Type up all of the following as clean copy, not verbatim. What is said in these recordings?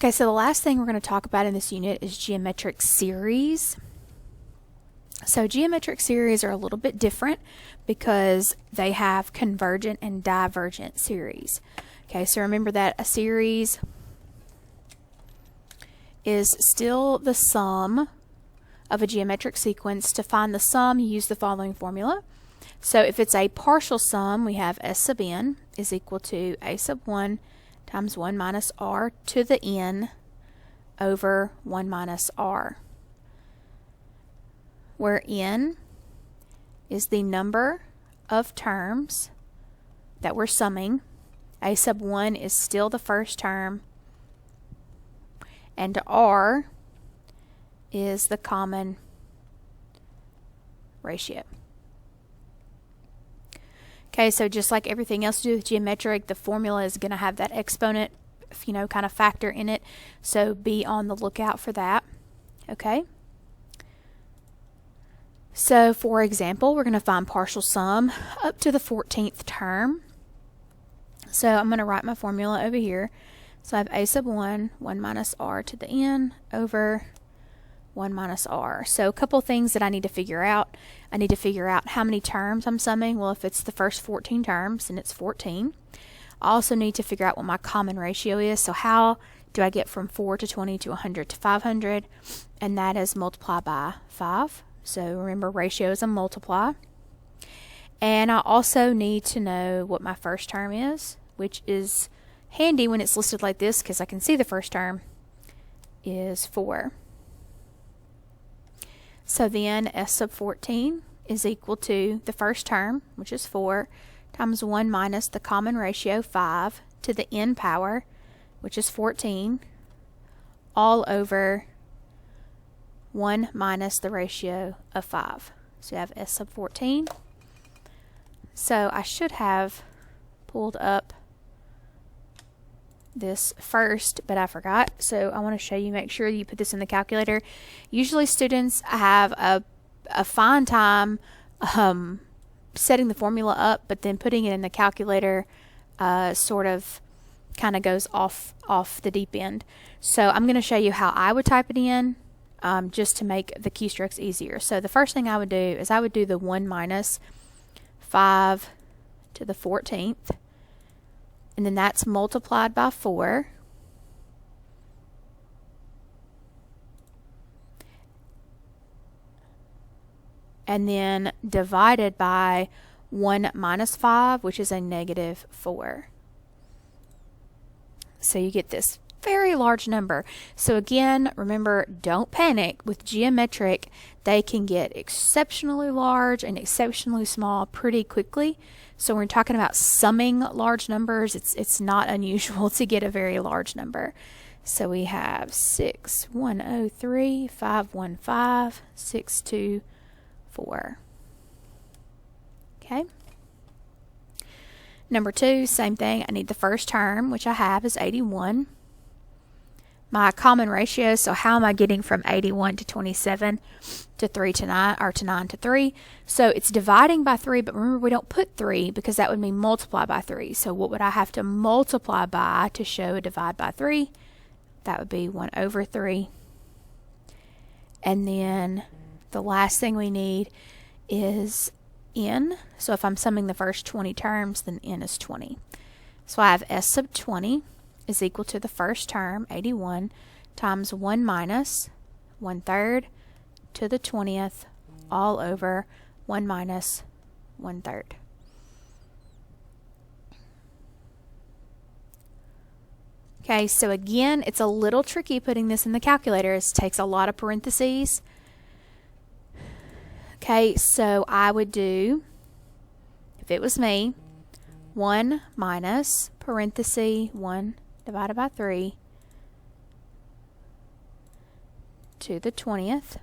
Okay, so the last thing we're going to talk about in this unit is geometric series. So geometric series are a little bit different because they have convergent and divergent series. Okay, so remember that a series is still the sum of a geometric sequence. To find the sum, you use the following formula. So if it's a partial sum, we have S sub n is equal to a sub 1 times 1 minus r to the n over 1 minus r, where n is the number of terms that we're summing. A sub 1 is still the first term, and r is the common ratio. Okay, so just like everything else to do with geometric, the formula is going to have that exponent, kind of factor in it. So be on the lookout for that. Okay. So for example, we're going to find partial sum up to the 14th term. So I'm going to write my formula over here. So I have a sub 1, 1 minus r to the n over 1 minus r. So a couple things that I need to figure out. I need to figure out how many terms I'm summing. Well, if it's the first 14 terms, then it's 14. I also need to figure out what my common ratio is. So how do I get from 4 to 20 to 100 to 500? And that is multiply by 5. So remember, ratio is a multiply. And I also need to know what my first term is, which is handy when it's listed like this because I can see the first term is 4. So then S sub 14 is equal to the first term, which is 4, times 1 minus the common ratio, 5, to the n power, which is 14, all over 1 minus the ratio of 5. So you have S sub 14. So I should have pulled up this first, but I forgot. So I want to show you, make sure you put this in the calculator. Usually students have a fine time setting the formula up, but then putting it in the calculator sort of kind of goes off the deep end. So I'm going to show you how I would type it in just to make the keystrokes easier. So the first thing I would do is I would do the 1 minus 5 to the 14th. And then that's multiplied by 4. And then divided by 1 minus 5, which is a negative 4. So you get this very large number. So again, remember, don't panic. With geometric, they can get exceptionally large and exceptionally small pretty quickly. So when we're talking about summing large numbers, it's not unusual to get a very large number. So we have 6103, 515, 624. Okay. Number 2, same thing. I need the first term, which I have is 81. My common ratio, so how am I getting from 81 to 27 to 3 to 9, or to 9 to 3? So it's dividing by 3, but remember we don't put 3 because that would mean multiply by 3. So what would I have to multiply by to show a divide by 3? That would be 1 over 3. And then the last thing we need is n. So if I'm summing the first 20 terms, then n is 20. So I have S sub 20 is equal to the first term, 81, times 1 minus 1/3 to the 20th, all over 1 minus 1/3. Okay, so again, it's a little tricky putting this in the calculator. It takes a lot of parentheses. Okay, so I would do, if it was me, 1 minus parenthesis 1 divided by 3 to the 20th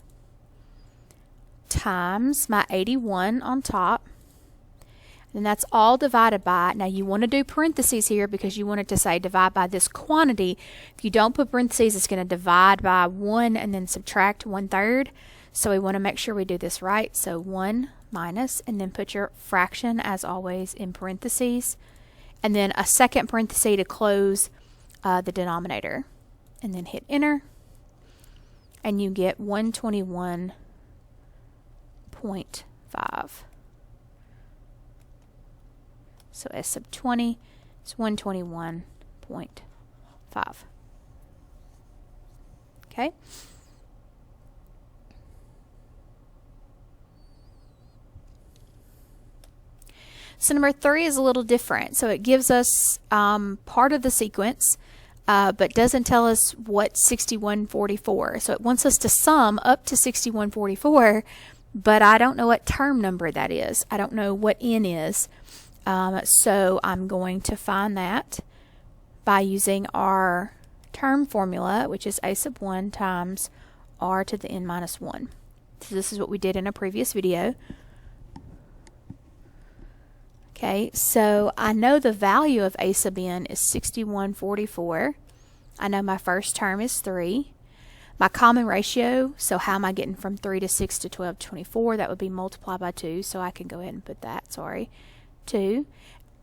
times my 81 on top, and that's all divided by, now you want to do parentheses here because you want it to say divide by this quantity. If you don't put parentheses, it's going to divide by 1 and then subtract 1/3. So we want to make sure we do this right. So 1 minus, and then put your fraction as always in parentheses, and then a second parenthesis to close the denominator. and then hit enter, and you get 121.5. So S sub 20 is 121.5. Okay. So number 3 is a little different. So it gives us part of the sequence, but doesn't tell us what 6144. So it wants us to sum up to 6144, but I don't know what term number that is. I don't know what n is. So I'm going to find that by using our term formula, which is a sub 1 times r to the n minus 1. So this is what we did in a previous video. Okay, so I know the value of a sub n is 6144. I know my first term is 3. My common ratio, so how am I getting from 3 to 6 to 12 to 24? That would be multiplied by 2, so I can go ahead and put that, 2.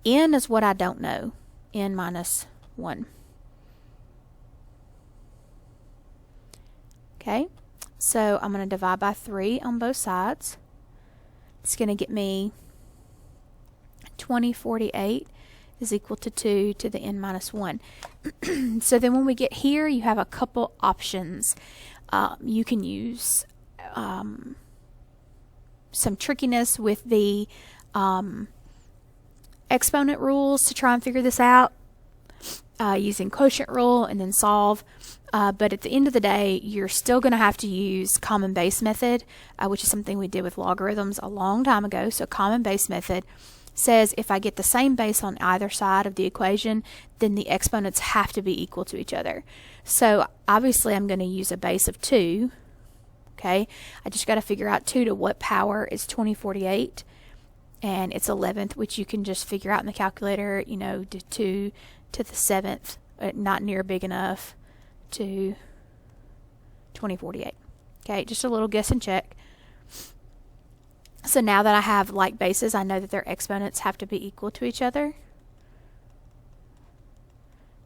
N is what I don't know, n minus 1. Okay, so I'm going to divide by 3 on both sides. It's going to get me 2048 is equal to 2 to the n minus 1. So then when we get here, you have a couple options. You can use some trickiness with the exponent rules to try and figure this out, using quotient rule and then solve. But at the end of the day, you're still going to have to use common base method, which is something we did with logarithms a long time ago. So common base method says if I get the same base on either side of the equation, then the exponents have to be equal to each other. So obviously I'm going to use a base of 2. Okay, I just got to figure out 2 to what power is 2048, and it's 11th, which you can just figure out in the calculator, you know, 2 to the 7th, not near big enough, to 2048. Okay, just a little guess and check. So now that I have like bases, I know that their exponents have to be equal to each other,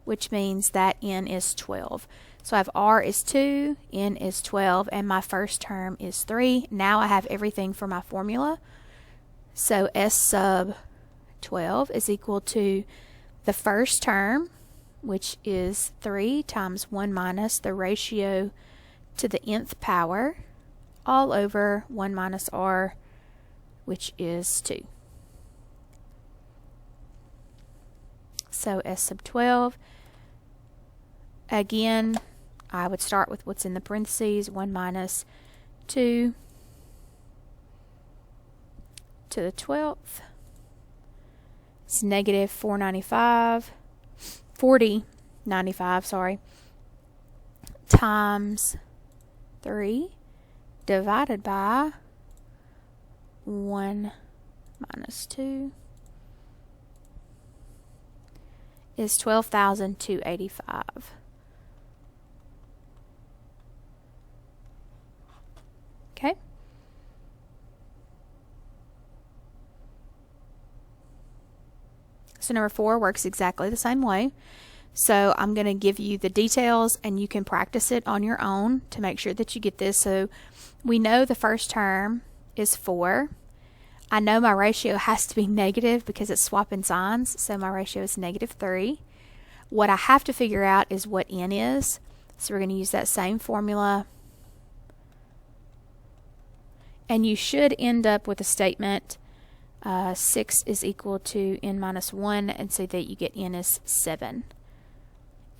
which means that n is 12. So I have r is 2, n is 12, and my first term is 3. Now I have everything for my formula. So S sub 12 is equal to the first term, which is 3 times 1 minus the ratio to the nth power, all over 1 minus r, which is 2. So S sub 12, again, I would start with what's in the parentheses, 1 minus 2 to the 12th. It's negative 4095, sorry, times 3 divided by 1 minus 2 is 12,285. Okay. So number 4 works exactly the same way. So I'm going to give you the details and you can practice it on your own to make sure that you get this. So we know the first term is 4. I know my ratio has to be negative because it's swapping signs, so my ratio is negative 3. What I have to figure out is what n is. So we're going to use that same formula. And you should end up with a statement 6 is equal to n minus 1, and so that you get n is 7.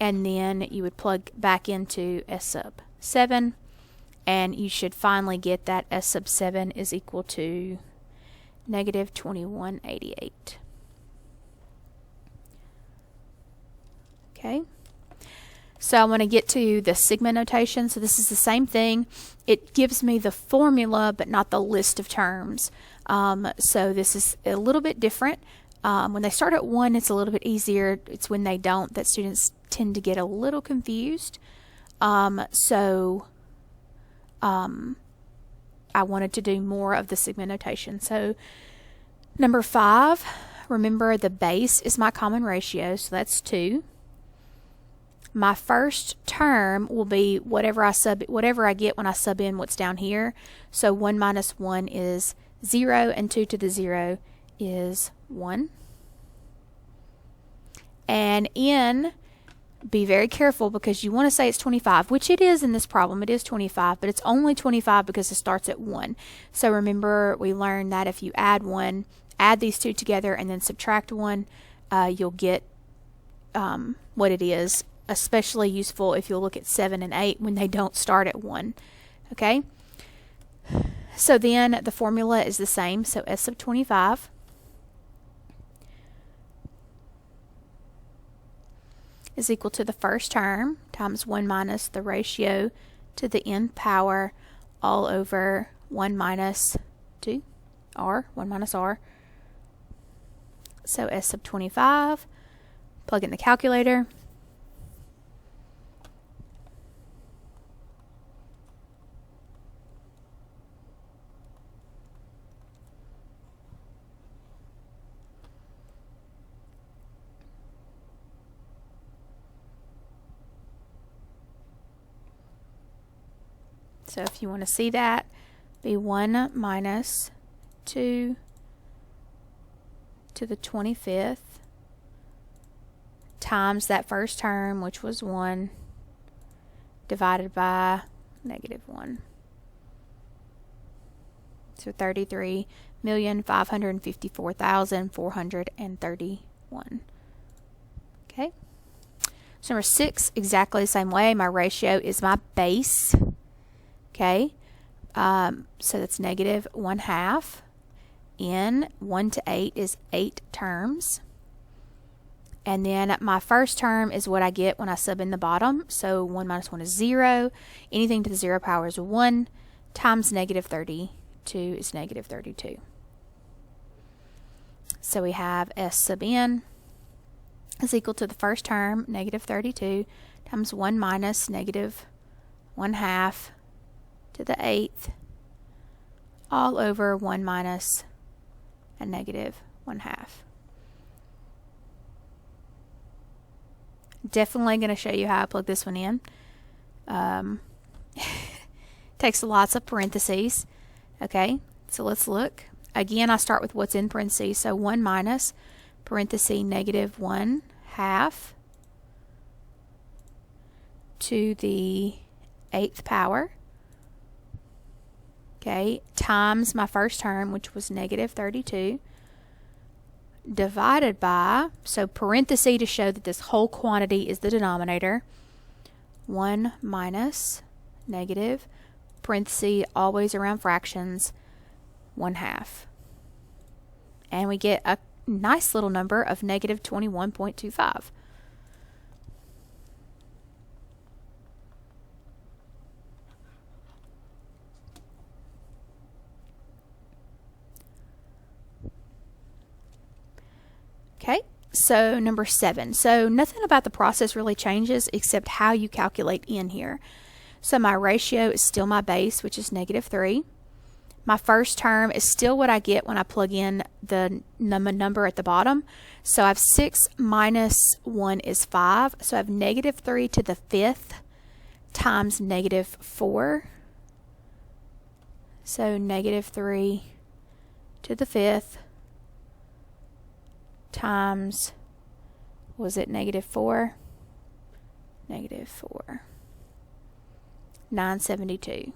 And then you would plug back into S sub 7, and you should finally get that S sub 7 is equal to negative 2188. Okay, so I want to get to the sigma notation. So this is the same thing. It gives me the formula but not the list of terms. So this is a little bit different. When they start at 1, it's a little bit easier. It's when they don't that students tend to get a little confused. I wanted to do more of the sigma notation. So number 5, remember the base is my common ratio, so that's 2. My first term will be whatever I get when I sub in what's down here. So 1 minus 1 is 0, and 2 to the 0 is 1. And in, be very careful because you want to say it's 25, which it is in this problem. It is 25, but it's only 25 because it starts at 1. So remember, we learned that if you add 1, add these two together, and then subtract 1, you'll get what it is. Especially useful if you'll look at 7 and 8 when they don't start at 1. Okay? So then the formula is the same. So S sub 25 is equal to the first term times 1 minus the ratio to the nth power all over 1 minus 2, r, 1 minus r. So S sub 25, plug in the calculator. So if you want to see that, be 1 minus 2 to the 25th times that first term, which was 1, divided by negative 1. So 33,554,431. Okay. So number 6, exactly the same way. My ratio is my base. Okay, so that's negative 1/2. In 1 to 8 is 8 terms. And then my first term is what I get when I sub in the bottom. So 1 minus 1 is 0. Anything to the 0 power is 1 times negative 32 is negative 32. So we have S sub n is equal to the first term, negative 32, times 1 minus negative 1/2 to the 8th, all over 1 minus a negative 1/2. Definitely going to show you how I plug this one in. Takes lots of parentheses. Okay, so let's look. Again, I start with what's in parentheses. So 1 minus parenthesis negative 1/2 to the 8th power. Okay, times my first term, which was negative 32, divided by, so parenthesis to show that this whole quantity is the denominator, 1 minus negative, parenthesis always around fractions, 1/2. And we get a nice little number of negative 21.25. Okay, so number 7. So nothing about the process really changes except how you calculate in here. So my ratio is still my base, which is negative 3. My first term is still what I get when I plug in the number at the bottom. So I have 6 minus 1 is 5. So I have negative 3 to the 5th times negative 4. So negative 3 to the 5th times, was it negative 4? Negative 4. 972.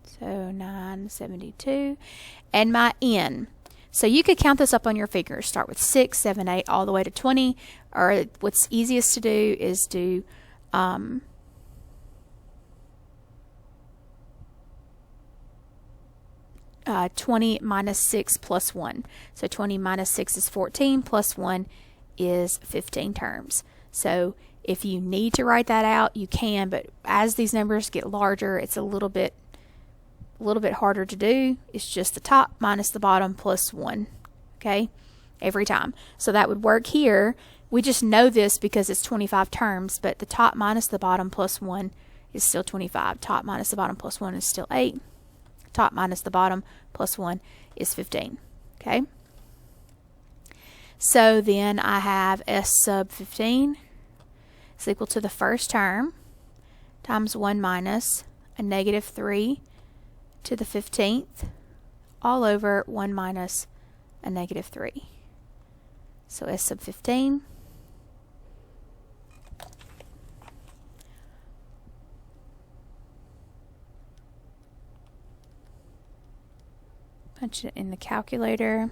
So 972. And my n. So you could count this up on your fingers. Start with 6, 7, 8, all the way to 20. Or what's easiest to do is do 20 minus 6 plus 1. So 20 minus 6 is 14, plus 1 is 15 terms. So if you need to write that out, you can, but as these numbers get larger, it's a little bit harder to do. It's just the top minus the bottom plus 1, okay, every time. So that would work here. We just know this because it's 25 terms, but the top minus the bottom plus 1 is still 25. Top minus the bottom plus 1 is still 8. Top minus the bottom plus 1 is 15. Okay. So then I have S sub 15 is equal to the first term times 1 minus a negative 3 to the 15th all over 1 minus a negative 3. So S sub 15 punch it in the calculator.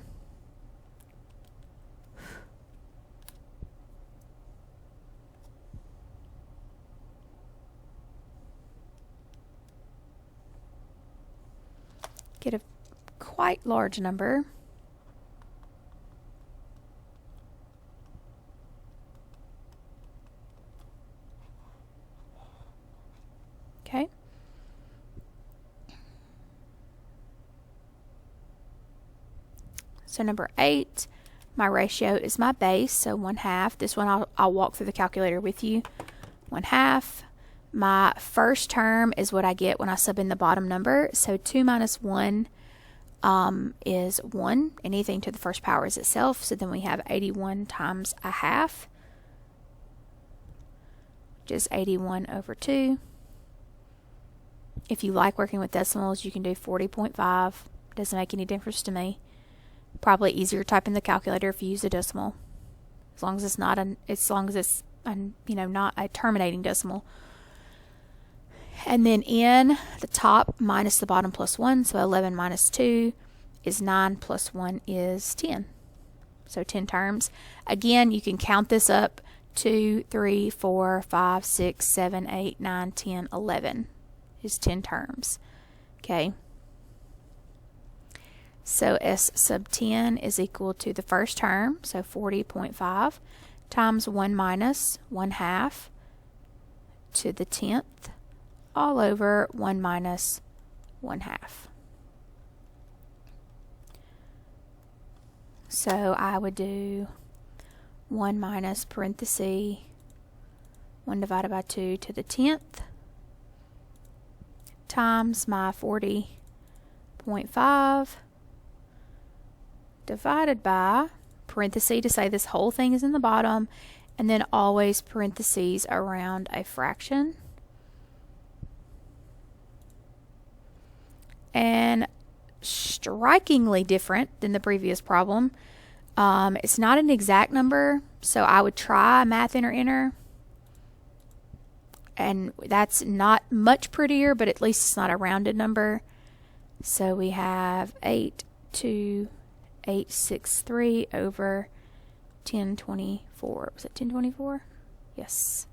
Get a quite large number. Okay. So number 8, my ratio is my base, so 1/2. This one I'll walk through the calculator with you. 1/2. My first term is what I get when I sub in the bottom number. So 2 minus 1 is 1. Anything to the first power is itself. So then we have 81 times 1/2, which is 81 over 2. If you like working with decimals, you can do 40.5. Doesn't make any difference to me. Probably easier to type in the calculator if you use a decimal, as long as it's not not a terminating decimal. And then in the top minus the bottom plus 1, so 11 minus 2 is 9 plus 1 is 10. So 10 terms. Again, you can count this up: 2, 3, 4, 5, 6, 7, 8, 9, 10, 11 is 10 terms. Okay. So S sub 10 is equal to the first term, so 40.5, times 1 minus 1/2 to the 10th all over 1 minus 1/2. So I would do 1 minus parenthesis 1 divided by 2 to the 10th times my 40.5 divided by parenthesis to say this whole thing is in the bottom, and then always parentheses around a fraction. And strikingly different than the previous problem. It's not an exact number, so I would try math inner, and that's not much prettier, but at least it's not a rounded number. So we have 82863 over 1024. Was it 1024? Yes.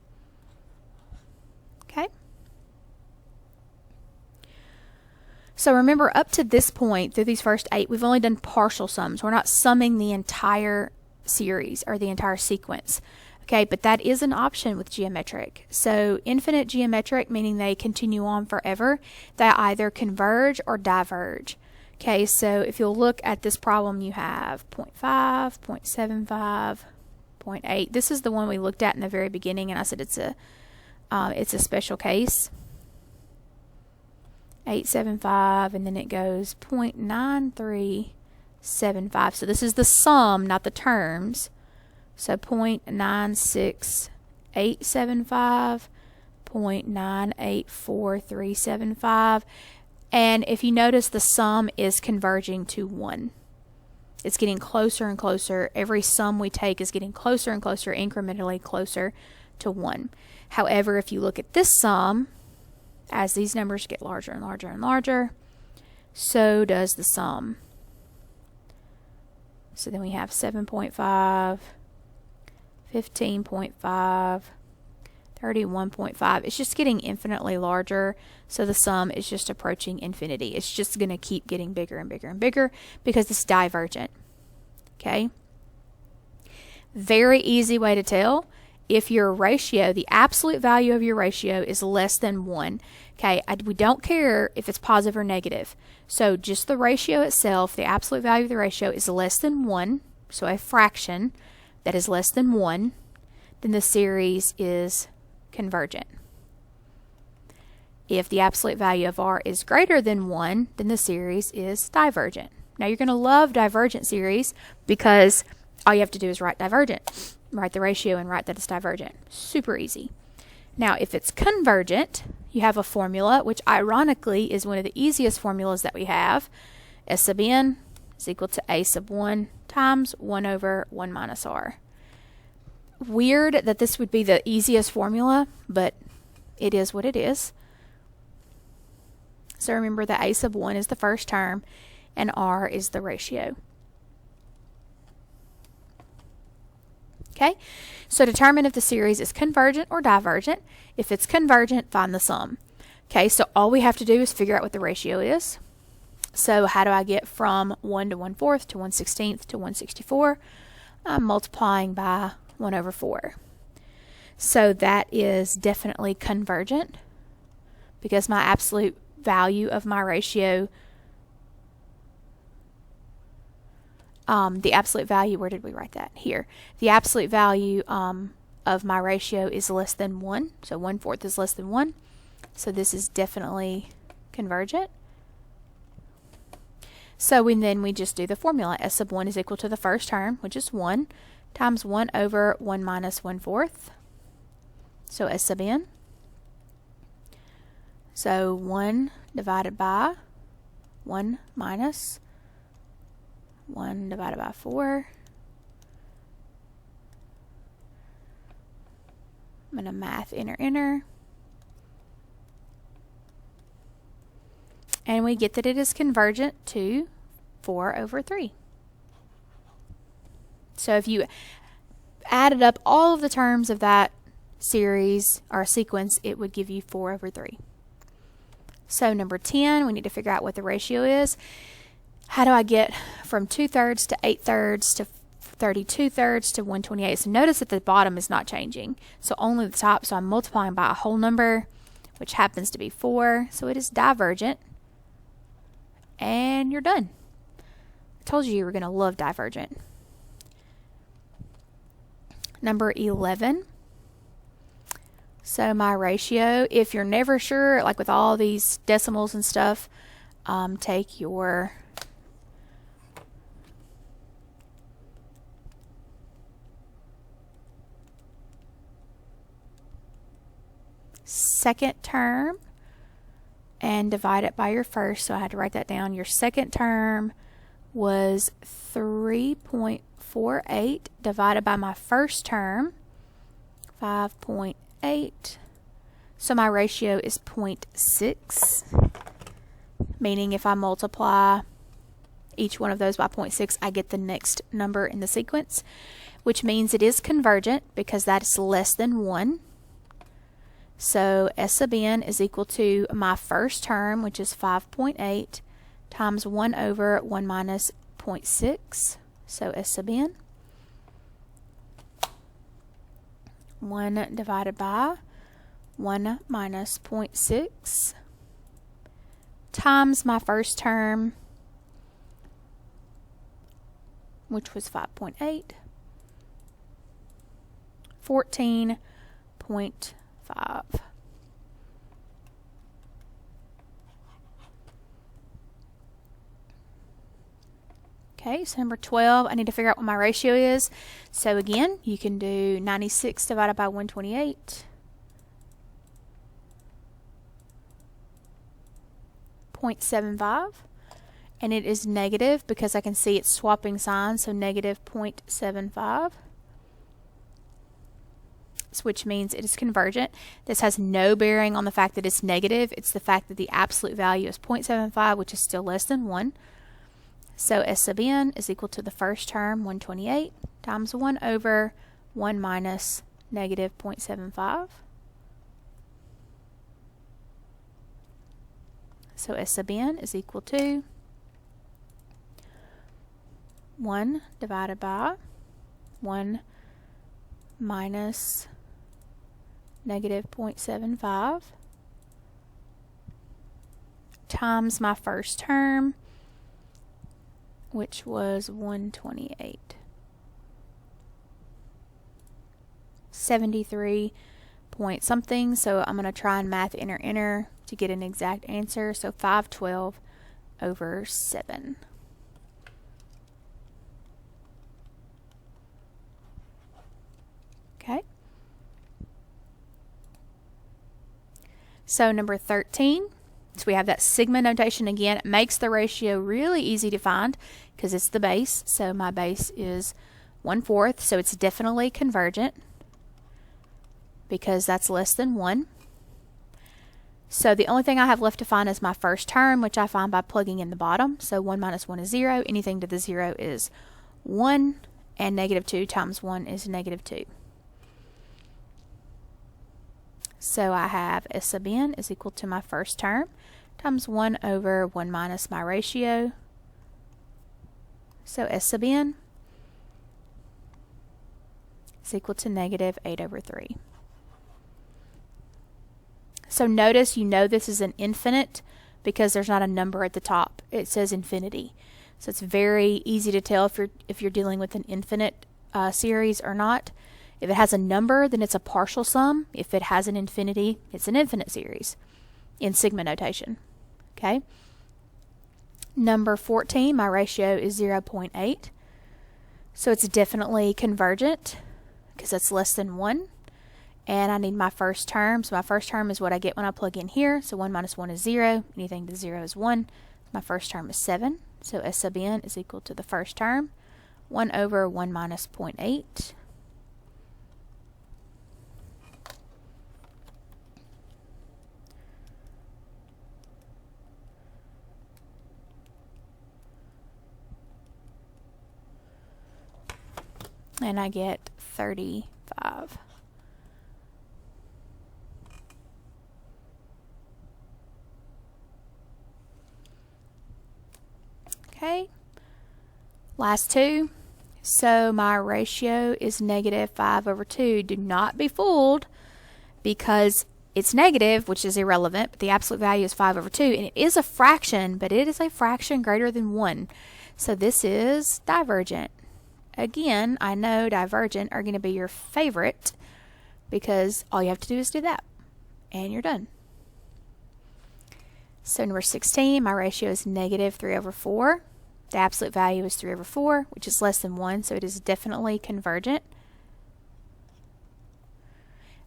Okay. So remember, up to this point, through these first 8, we've only done partial sums. We're not summing the entire series or the entire sequence. Okay, but that is an option with geometric. So infinite geometric, meaning they continue on forever, they either converge or diverge. Okay, so if you'll look at this problem, you have 0.5, 0.75, 0.8. This is the one we looked at in the very beginning, and I said it's a special case. 875, and then it goes 0.9375. So this is the sum, not the terms. So 0.968875, 0.984375. And if you notice, the sum is converging to 1. It's getting closer and closer. Every sum we take is getting closer and closer, incrementally closer to 1. However, if you look at this sum, as these numbers get larger and larger and larger, so does the sum. So then we have 7.5, 15.5, 31.5. It's just getting infinitely larger, so the sum is just approaching infinity. It's just going to keep getting bigger and bigger and bigger because it's divergent. Okay? Very easy way to tell if your ratio, the absolute value of your ratio, is less than 1. Okay, we don't care if it's positive or negative. So just the ratio itself, the absolute value of the ratio is less than 1, so a fraction that is less than 1, then the series is convergent. If the absolute value of r is greater than 1, then the series is divergent. Now you're going to love divergent series because all you have to do is write divergent. write the ratio and write that it's divergent. Super easy. Now, if it's convergent, you have a formula, which ironically is one of the easiest formulas that we have. S sub n is equal to a sub 1 times 1 over 1 minus r. Weird that this would be the easiest formula, but it is what it is. So remember that a sub 1 is the first term and r is the ratio. Okay, so determine if the series is convergent or divergent. If it's convergent, find the sum. Okay, so all we have to do is figure out what the ratio is. So how do I get from 1 to 1/4 to 1/16 to 1/64? I'm multiplying by 1 over 4. So that is definitely convergent because my absolute value of my ratio, the absolute value, where did we write that? Here. The absolute value of my ratio is less than 1. So 1/4 is less than 1. So this is definitely convergent. So then we just do the formula. S sub 1 is equal to the first term, which is 1, times 1 over 1 minus 1/4. So S sub n. So 1 divided by 1 minus 1 divided by 4. I'm going to math enter. And we get that it is convergent to 4 over 3. So if you added up all of the terms of that series or sequence, it would give you 4 over 3. So number 10, we need to figure out what the ratio is. How do I get from 2/3 to 8/3 to 32/3 to 1/28? So notice that the bottom is not changing. So only the top. So I'm multiplying by a whole number, which happens to be 4. So it is divergent. And you're done. I told you were going to love divergent. Number 11. So my ratio, if you're never sure, like with all these decimals and stuff, take your second term and divide it by your first. So I had to write that down. Your second term was 3.48 divided by my first term, 5.8. So my ratio is 0.6, meaning if I multiply each one of those by 0.6, I get the next number in the sequence, which means it is convergent because that is less than 1. So S sub n is equal to my first term, which is 5.8, times 1 over 1 minus 0.6. So S sub n. 1 divided by 1 minus 0.6 times my first term, which was 5.8, 14.5. Okay, so number 12, I need to figure out what my ratio is. So again, you can do 96 divided by 128. 0.75, and it is negative because I can see it's swapping signs, so negative 0.75, which means it is convergent. This has no bearing on the fact that it's negative. It's the fact that the absolute value is 0.75, which is still less than 1. So S sub n is equal to the first term, 128, times 1 over 1 minus negative 0.75. So S sub n is equal to 1 divided by 1 minus negative 0.75 times my first term, which was 128. 73 point something, so I'm going to try and math enter to get an exact answer. So 512 over 7. So number 13, so we have that sigma notation again. It makes the ratio really easy to find because it's the base. So my base is 1/4, so it's definitely convergent because that's less than 1. So the only thing I have left to find is my first term, which I find by plugging in the bottom. So 1 minus 1 is 0. Anything to the 0 is 1, and negative 2 times 1 is negative 2. So I have S sub n is equal to my first term times 1 over 1 minus my ratio. So S sub n is equal to negative 8 over 3. So notice, you know this is an infinite because there's not a number at the top. It says infinity. So it's very easy to tell if you're dealing with an infinite series or not. If it has a number, then it's a partial sum. If it has an infinity, it's an infinite series in sigma notation. Okay. Number 14, my ratio is 0.8. So it's definitely convergent because it's less than 1. And I need my first term. So my first term is what I get when I plug in here. So 1 minus 1 is 0. Anything to 0 is 1. My first term is 7. So S sub n is equal to the first term, 1 over 1 minus 0.8. And I get 35. Okay, last two. So my ratio is negative 5 over 2. Do not be fooled because it's negative, which is irrelevant, but the absolute value is 5 over 2, and it is a fraction, but it is a fraction greater than 1. So this is divergent. Again, I know divergent are going to be your favorite because all you have to do is do that, and you're done. So number 16, my ratio is negative 3 over 4. The absolute value is 3 over 4, which is less than 1, so it is definitely convergent.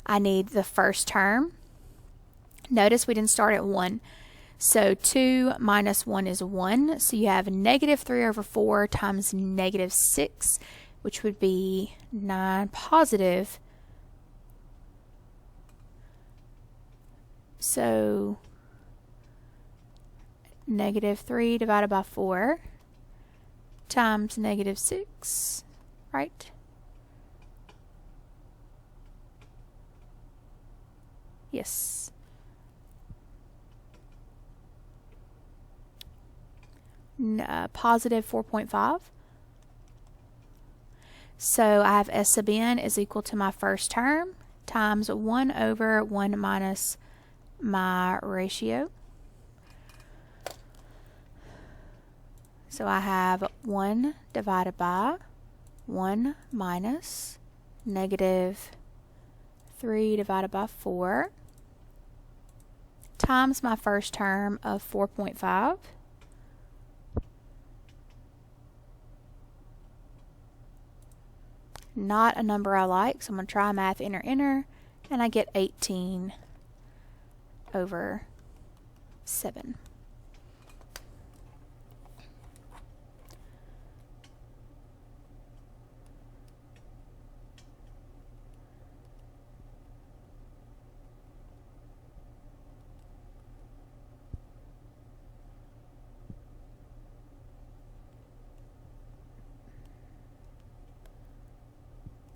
I need the first term. Notice we didn't start at 1. So 2 minus 1 is 1. So you have negative 3 over 4 times negative 6, which would be 9 positive. So negative 3 divided by 4 times negative 6, right? Yes. Positive 4.5. So I have S sub n is equal to my first term times 1 over 1 minus my ratio. So I have 1 divided by 1 minus negative 3 divided by 4 times my first term of 4.5. Not a number I like, so I'm going to try math enter, and I get 18 over 7.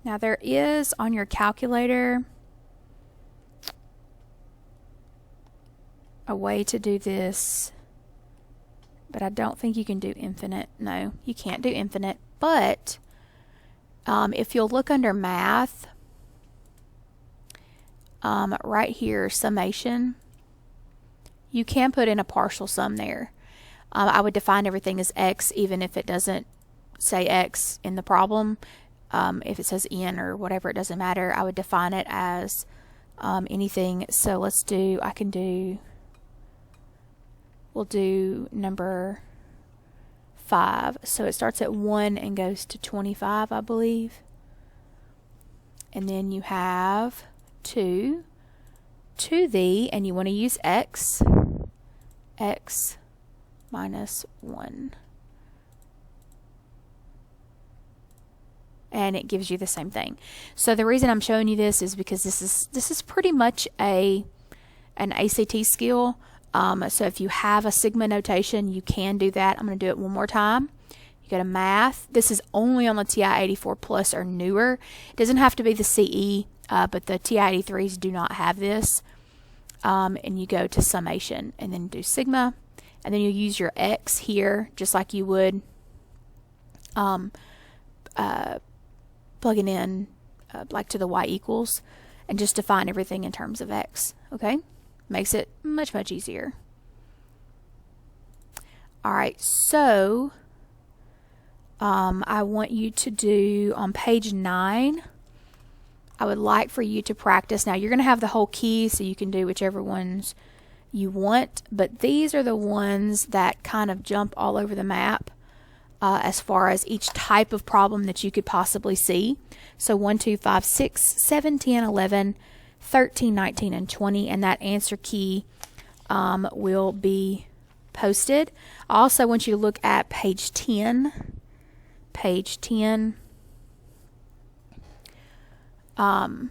Now there is on your calculator a way to do this, but I don't think you can do infinite. No, you can't do infinite, but if you'll look under math, right here, summation, you can put in a partial sum there. I would define everything as x even if it doesn't say x in the problem. If it says n or whatever, it doesn't matter. I would define it as anything. So let's do, we'll do number 5. So it starts at 1 and goes to 25, I believe. And then you have 2 to the, and you want to use x minus 1. And it gives you the same thing. So the reason I'm showing you this is because this is pretty much an ACT skill. So if you have a sigma notation, you can do that. I'm going to do it one more time. You go to math. This is only on the TI-84 Plus or newer. It doesn't have to be the CE, but the TI-83s do not have this. And you go to summation and then do sigma, and then you use your x here just like you would plugging in like to the y equals, and just define everything in terms of x. Okay, makes it much easier. Alright, so I want you to do on page 9, I would like for you to practice. Now you're going to have the whole key, so you can do whichever ones you want, but these are the ones that kind of jump all over the map as far as each type of problem that you could possibly see. So 1, 2, 5, 6, 7, 10, 11, 13, 19, and 20, and that answer key will be posted. I also want you to look at page 10. Page 10. And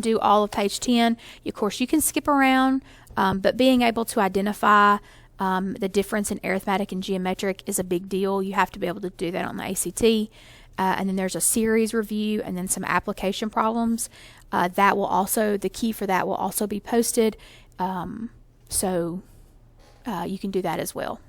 do all of page 10. Of course, you can skip around, but being able to identify the difference in arithmetic and geometric is a big deal. You have to be able to do that on the ACT. And then there's a series review and then some application problems. That will also, the key for that will also be posted. So you can do that as well.